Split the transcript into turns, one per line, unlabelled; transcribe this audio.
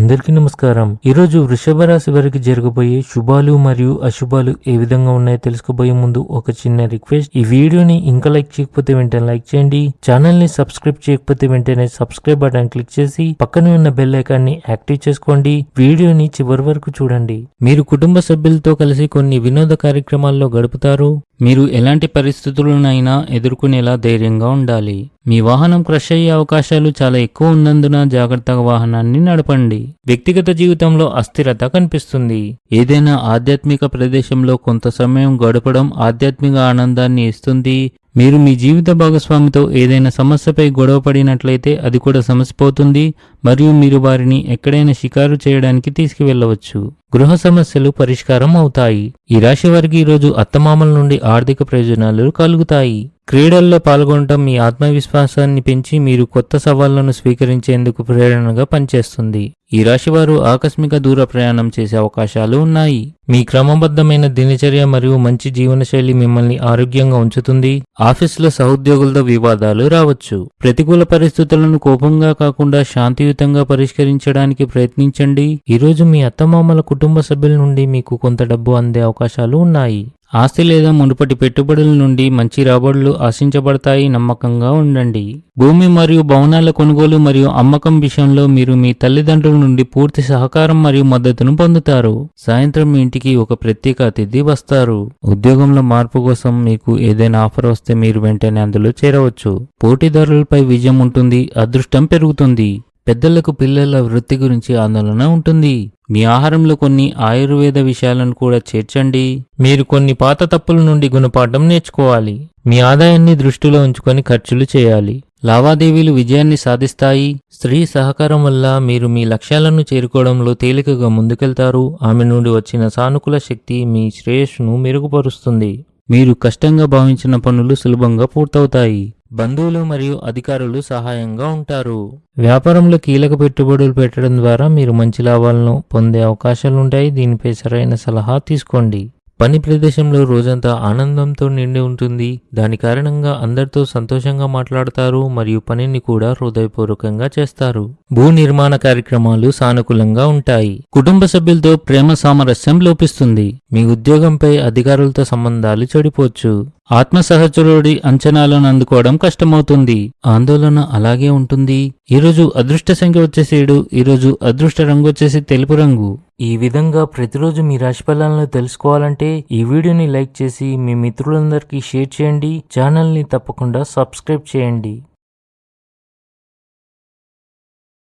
అందరికీ నమస్కారం. ఈరోజు వృషభ రాశి వారికి జరగబోయే శుభాలు మరియు అశుభాలు ఏ విధంగా ఉన్నాయో తెలుసుకోబోయే ముందు ఒక చిన్న రిక్వెస్ట్. ఈ వీడియోని ఇంకా లైక్ చేయకపోతే వెంటనే లైక్ చేయండి. ఛానల్ ని సబ్స్క్రైబ్ చేయకపోతే వెంటనే సబ్స్క్రైబ్ బటన్ క్లిక్ చేసి పక్కనే ఉన్న బెల్ ఐకాన్ ని యాక్టివ్ చేసుకోండి. వీడియోని చివరి వరకు చూడండి. మీరు కుటుంబ సభ్యులతో కలిసి కొన్ని వినోద కార్యక్రమాల్లో గడుపుతారు. మీరు ఎలాంటి పరిస్థితులనైనా ఎదుర్కొనేలా ధైర్యంగా ఉండాలి. మీ వాహనం క్రష్ అయ్యే అవకాశాలు చాలా ఎక్కువ ఉన్నందున జాగ్రత్తగా వాహనాన్ని నడపండి. వ్యక్తిగత జీవితంలో అస్థిరత కనిపిస్తుంది. ఏదైనా ఆధ్యాత్మిక ప్రదేశంలో కొంత సమయం గడపడం ఆధ్యాత్మిక ఆనందాన్ని ఇస్తుంది. మీరు మీ జీవిత భాగస్వామితో ఏదైనా సమస్యపై గొడవ పడినట్లయితే అది కూడా సమసిపోతుంది మరియు మీరు వారిని ఎక్కడైనా షికారు చేయడానికి తీసుకువెళ్లవచ్చు. గృహ సమస్యలు పరిష్కారం అవుతాయి. ఈ రాశి వారికి ఈరోజు అత్తమామల నుండి ఆర్థిక ప్రయోజనాలు కలుగుతాయి. క్రీడల్లో పాల్గొనడం మీ ఆత్మవిశ్వాసాన్ని పెంచి మీరు కొత్త సవాళ్లను స్వీకరించేందుకు ప్రేరణగా పనిచేస్తుంది. ఈ రాశివారు ఆకస్మిక దూర ప్రయాణం చేసే అవకాశాలు ఉన్నాయి. మీ క్రమబద్ధమైన దినచర్య మరియు మంచి జీవనశైలి మిమ్మల్ని ఆరోగ్యంగా ఉంచుతుంది. ఆఫీసులో సహోద్యోగులతో వివాదాలు రావచ్చు. ప్రతికూల పరిస్థితులను కోపంగా కాకుండా శాంతియుతంగా పరిష్కరించడానికి ప్రయత్నించండి. ఈరోజు మీ అత్తమామల కుటుంబ సభ్యుల నుండి మీకు కొంత డబ్బు అందే అవకాశాలు ఉన్నాయి. ఆస్తి లేదా మునుపటి పెట్టుబడుల నుండి మంచి రాబడులు ఆశించబడతాయి. నమ్మకంగా ఉండండి. భూమి మరియు భవనాల కొనుగోలు మరియు అమ్మకం విషయంలో మీరు మీ తల్లిదండ్రుల నుండి పూర్తి సహకారం మరియు మద్దతును పొందుతారు. సాయంత్రం మీ ఇంటికి ఒక ప్రత్యేక అతిథి వస్తారు. ఉద్యోగంలో మార్పు కోసం మీకు ఏదైనా ఆఫర్ వస్తే మీరు వెంటనే అందులో చేరవచ్చు. పోటీదారులపై విజయం ఉంటుంది. అదృష్టం పెరుగుతుంది. పెద్దలకు పిల్లల వృత్తి గురించి ఆందోళన ఉంటుంది. మీ ఆహారంలో కొన్ని ఆయుర్వేద విషయాలను కూడా చేర్చండి. మీరు కొన్ని పాత తప్పుల నుండి గుణపాఠం నేర్చుకోవాలి. మీ ఆదాయాన్ని దృష్టిలో ఉంచుకొని ఖర్చులు చేయాలి. లావాదేవీలు విజయాన్ని సాధిస్తాయి. స్త్రీ సహకారం వల్ల మీరు మీ లక్ష్యాలను చేరుకోవడంలో తేలికగా ముందుకెళ్తారు. ఆమె నుండి వచ్చిన సానుకూల శక్తి మీ శ్రేయస్సును మెరుగుపరుస్తుంది. మీరు కష్టంగా భావించిన పనులు సులభంగా పూర్తవుతాయి. బంధువులు మరియు అధికారులు సహాయంగా ఉంటారు. వ్యాపారంలో కీలక పెట్టుబడులు పెట్టడం ద్వారా మీరు మంచి లాభాలను పొందే అవకాశాలుంటాయి. దీనిపై సరైన సలహా తీసుకోండి. పని ప్రదేశంలో రోజంతా ఆనందంతో నిండి ఉంటుంది. దాని కారణంగా అందరితో సంతోషంగా మాట్లాడతారు మరియు పనిని కూడా హృదయపూర్వకంగా చేస్తారు. భూ నిర్మాణ కార్యక్రమాలు సానుకూలంగా ఉంటాయి. కుటుంబ సభ్యులతో ప్రేమ సామరస్యం లోపిస్తుంది. మీ ఉద్యోగంపై అధికారులతో సంబంధాలు చెడిపోవచ్చు. ఆత్మ సహచరుడి అంచనాలను అందుకోవడం కష్టమవుతుంది. ఆందోళన అలాగే ఉంటుంది. ఈరోజు అదృష్ట సంఖ్య వచ్చేసి 7. ఈరోజు అదృష్ట రంగు వచ్చేసి తెలుపు రంగు. ఈ విధంగా ప్రతిరోజు మీ రాశి ఫలాలను తెలుసుకోవాలంటే ఈ వీడియోని లైక్ చేసి మీ మిత్రులందరికీ షేర్ చేయండి. ఛానల్ని తప్పకుండా సబ్స్క్రైబ్ చేయండి.